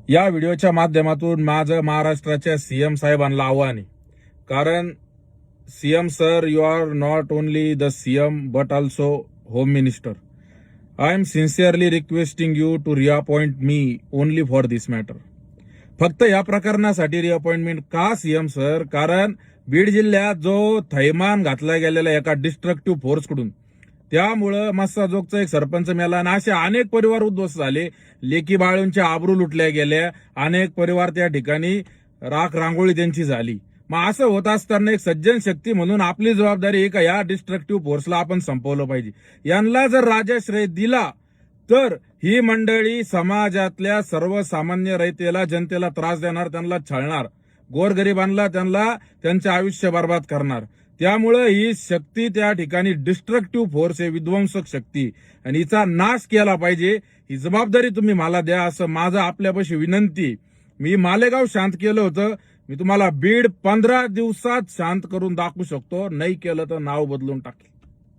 या व्हिडिओच्या माध्यमातून माझं महाराष्ट्राच्या सीएम साहेबांना आव्हान आहे. कारण CM sir, you are not only the CM but also home minister. I am sincerely requesting you to reappoint me only for this matter. फक्त या प्रकरणासाठी रिअपॉइंटमेंट का सीएम सर? कारण बीड जिल्ह्यात जो थैमान घातला गेलेला एका डिस्ट्रक्टिव्ह फोर्सकडून, त्यामुळं मस्साजोगचा एक सरपंच मेला आणि असे अनेक परिवार उद्ध्वस्त झाले. लेकी बाळूंच्या आबरू लुटल्या गेल्या, अनेक परिवार त्या ठिकाणी राख रांगोळी त्यांची झाली. मग असं होत असताना एक सज्जन शक्ती म्हणून आपली जबाबदारी आहे का या डिस्ट्रक्टिव्ह फोर्सला आपण संपवलं पाहिजे. यांना जर राजाश्रय दिला तर ही मंडळी समाजातल्या सर्वसामान्य रयतेला, जनतेला त्रास देणार, त्यांना छळणार, गोरगरिबांना त्यांना त्यांचे आयुष्य बर्बाद करणार. त्यामुळे ही शक्ती त्या ठिकाणी डिस्ट्रक्टिव्ह फोर्स आहे, विध्वंसक शक्ती, आणि हिचा नाश केला पाहिजे. ही जबाबदारी तुम्ही मला द्या, असं माझं आपल्यापाशी विनंती. मी मालेगाव शांत केलं होतं, मी तुम्हाला बीड 15 दिवसात शांत करून दाखवू शकतो. नाही केलं तर नाव बदलून टाकेल.